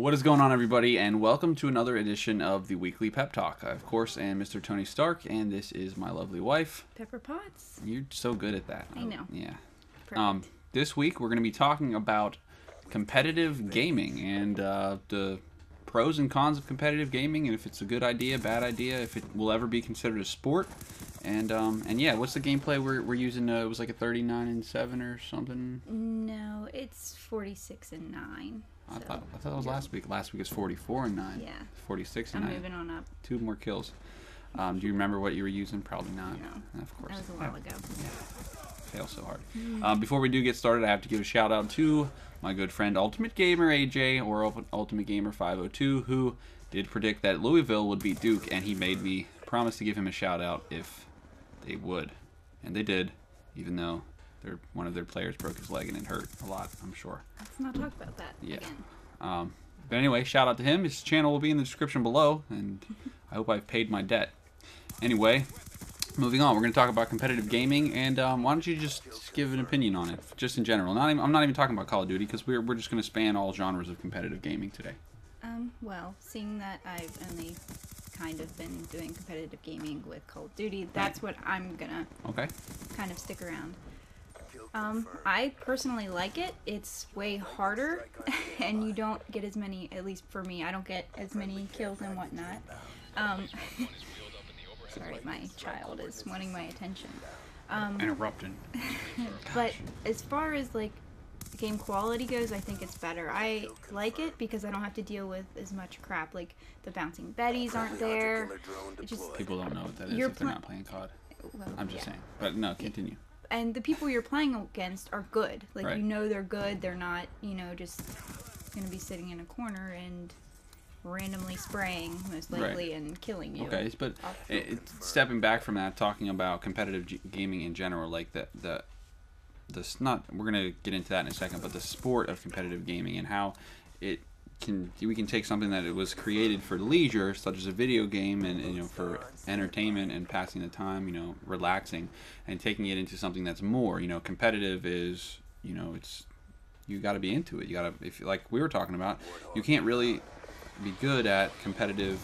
What is going on, everybody, and welcome to another edition of the Weekly Pep Talk. I, of course, am Mr. Tony Stark, and this is my lovely wife. Pepper Potts. You're so good at that. I know. Yeah. Perfect. This week, we're going to be talking about competitive gaming and the pros and cons of competitive gaming, and if it's a good idea, bad idea, if it will ever be considered a sport. And yeah, what's the gameplay we're using? It was like a 39-7 or something? No, it's 46-9. I thought it was last week. Last week is 44-9. Yeah. 46-9. I'm moving on up. 2 more kills. Do you remember what you were using? Probably not. No. Of course. That was a while ago. Yeah. Fail so hard. Before we do get started, I have to give a shout out to my good friend Ultimate Gamer AJ, or Ultimate Gamer 502, who did predict that Louisville would beat Duke, and he made me promise to give him a shout out if they would. And they did, even though one of their players broke his leg and it hurt a lot, I'm sure. Let's not talk about that again. But anyway, shout out to him. His channel will be in the description below, and I hope I've paid my debt. Anyway, moving on, we're going to talk about competitive gaming, and why don't you just give an opinion on it, just in general. I'm not even talking about Call of Duty, because we're just going to span all genres of competitive gaming today. Well, seeing that I've only kind of been doing competitive gaming with Call of Duty, that's what I'm going to kind of stick around. I personally like it. It's way harder, and you don't get as many, at least for me, I don't get as many kills and whatnot. Sorry, my child is wanting my attention. Interrupting. But as far as, like, game quality goes, I think it's better. I like it because I don't have to deal with as much crap. Like, the bouncing betties aren't there. People don't know what that is if they're not playing COD. Well, I'm just saying. But no, continue. And the people you're playing against are good. Like, Right. you know they're good. They're not, you know, just going to be sitting in a corner and randomly spraying, most likely, and killing you. Okay, but stepping back from that, talking about competitive gaming in general, like we're gonna get into that in a second, but the sport of competitive gaming and how we can take something that it was created for leisure, such as a video game, and you know, for entertainment and passing the time, you know, relaxing, and taking it into something that's more, you know, competitive is, you know, you got to be into it. You got to, if like we were talking about, you can't really be good at competitive,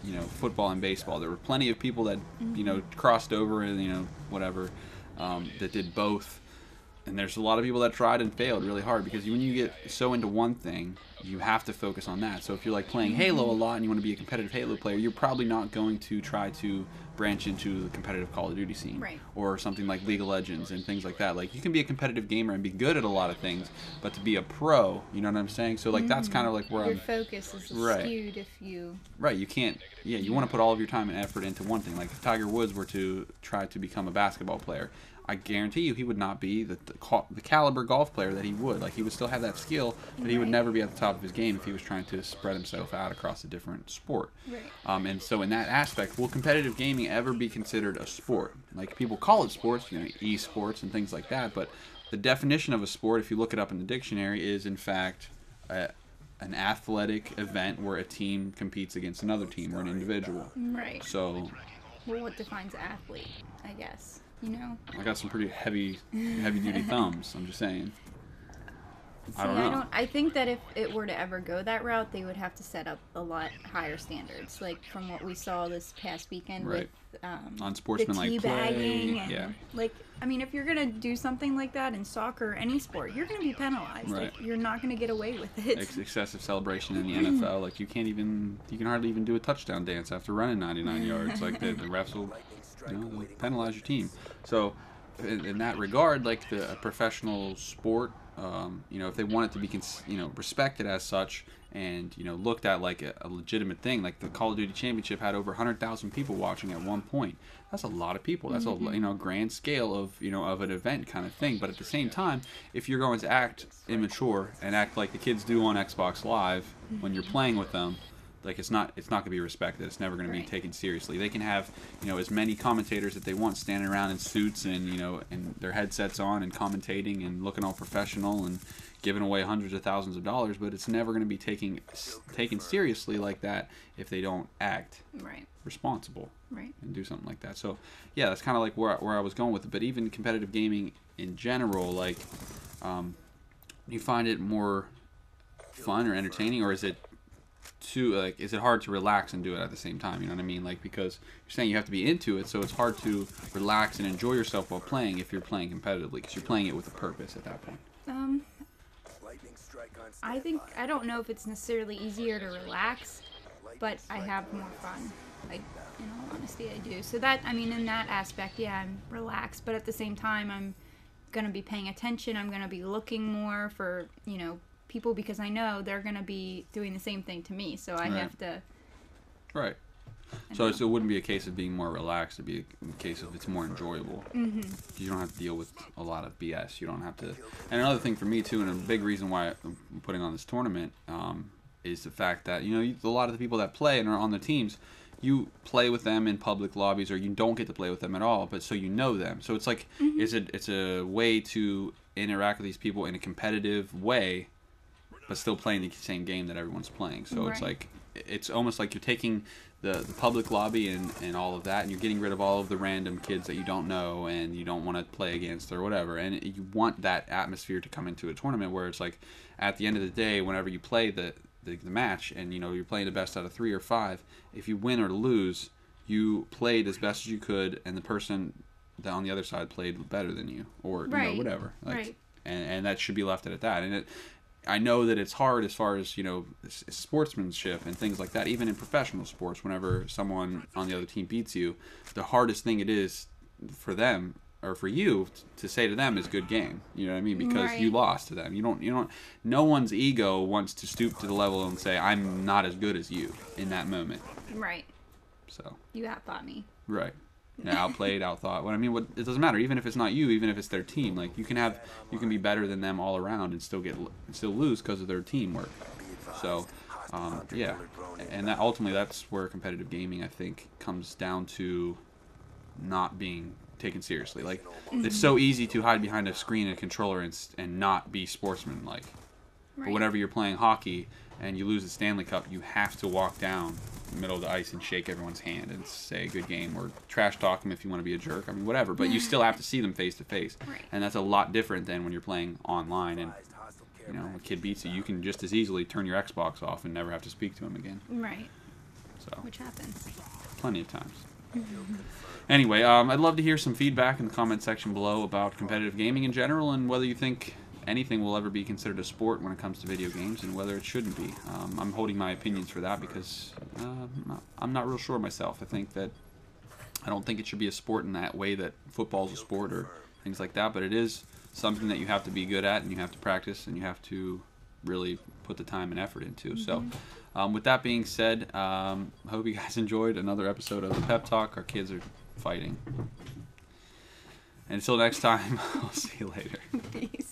you know, football and baseball. There were plenty of people that, you know, crossed over and, you know, whatever, that did both. And there's a lot of people that tried and failed really hard, because when you get so into one thing, you have to focus on that. So if you're like playing Halo a lot and you want to be a competitive Halo player, you're probably not going to try to branch into the competitive Call of Duty scene, right, or something like League of Legends and things like that. Like, you can be a competitive gamer and be good at a lot of things, but to be a pro, you know what I'm saying? So like that's kind of like where your focus is skewed if you you can't, you want to put all of your time and effort into one thing. Like if Tiger Woods were to try to become a basketball player, I guarantee you he would not be the caliber golf player that he would. Like, he would still have that skill, but he would never be at the top of his game if he was trying to spread himself out across a different sport. Right. And so in that aspect, will competitive gaming ever be considered a sport? Like, people call it sports, you know, esports and things like that, but the definition of a sport, if you look it up in the dictionary, is in fact an athletic event where a team competes against another team or an individual. Right. So, well, what defines athlete, I guess? You know? I got some pretty heavy duty thumbs, I'm just saying. See, I don't know. I think that if it were to ever go that route, they would have to set up a lot higher standards. Like, from what we saw this past weekend with unsportsmanlike the teabagging play. and, Yeah. like, I mean, if you're going to do something like that in soccer or any sport, you're going to be penalized. Right. Like, you're not going to get away with it. Excessive celebration in the NFL. Like, you can hardly even do a touchdown dance after running 99 yards. Like, the refs will, they'll penalize your team. So, in that regard, like a professional sport, you know, if they want it to be, respected as such, and, you know, looked at like a legitimate thing, like the Call of Duty Championship had over 100,000 people watching at one point. That's a lot of people. That's a grand scale of, of an event kind of thing. But at the same time, if you're going to act immature and act like the kids do on Xbox Live when you're playing with them, like, it's not going to be respected. It's never going to be taken seriously. They can have, as many commentators that they want standing around in suits and, and their headsets on and commentating and looking all professional and giving away hundreds of thousands of dollars, but it's never going to be taken seriously like that if they don't act responsible and do something like that. So, yeah, that's kind of like where I was going with it. But even competitive gaming in general, like, you find it more fun or entertaining, or is it too like is it hard to relax and do it at the same time? You know what I mean? Like, because you're saying you have to be into it, so it's hard to relax and enjoy yourself while playing if you're playing competitively, because you're playing it with a purpose at that point. I don't know if it's necessarily easier to relax, but I have more fun. In all honesty, I do. So that, I mean, in that aspect, yeah, I'm relaxed, but at the same time, I'm gonna be paying attention. I'm gonna be looking more for, people, because I know they're gonna be doing the same thing to me. So I have to. Right. So it wouldn't be a case of being more relaxed. It'd be a case of it's more enjoyable. Mm-hmm. You don't have to deal with a lot of BS. You don't have to. And another thing for me too, and a big reason why I'm putting on this tournament, is the fact that a lot of the people that play and are on the teams, you play with them in public lobbies, or you don't get to play with them at all. But so you know them. So it's like it's a way to interact with these people in a competitive way, but still playing the same game that everyone's playing. So it's like it's almost like you're taking the public lobby and all of that, and you're getting rid of all of the random kids that you don't know and you don't want to play against or whatever. And you want that atmosphere to come into a tournament where it's like at the end of the day, whenever you play the match, and you're playing the best out of 3 or 5, if you win or lose, you played as best as you could, and the person that on the other side played better than you, or whatever. Like, and that should be left at that. And I know that it's hard as far as sportsmanship and things like that. Even in professional sports, whenever someone on the other team beats you, the hardest thing it is for them or for you to say to them is "good game." You know what I mean? Because you lost to them. You don't. No one's ego wants to stoop to the level and say, "I'm not as good as you" in that moment. Right. So. You outthought me. Right. Outplayed, outthought. Well, I mean, it doesn't matter. Even if it's not you, even if it's their team, like you can be better than them all around and still lose because of their teamwork. So, yeah, and that ultimately that's where competitive gaming, I think, comes down to not being taken seriously. Like it's so easy to hide behind a screen and a controller and not be sportsman-like. But whenever you're playing hockey and you lose the Stanley Cup, you have to walk down the middle of the ice and shake everyone's hand and say good game, or trash talk them if you want to be a jerk. I mean, whatever. But you still have to see them face to face, and that's a lot different than when you're playing online. And a kid beats you, you can just as easily turn your Xbox off and never have to speak to him again. Right. So. Which happens. Plenty of times. Anyway, I'd love to hear some feedback in the comment section below about competitive gaming in general, and whether you think anything will ever be considered a sport when it comes to video games, and whether it shouldn't be. I'm holding my opinions for that because I'm not real sure myself. I don't think it should be a sport in that way that football's a sport or things like that, but it is something that you have to be good at and you have to practice and you have to really put the time and effort into. So with that being said, I hope you guys enjoyed another episode of the Pep Talk. Our kids are fighting. And until next time, I'll see you later. Peace.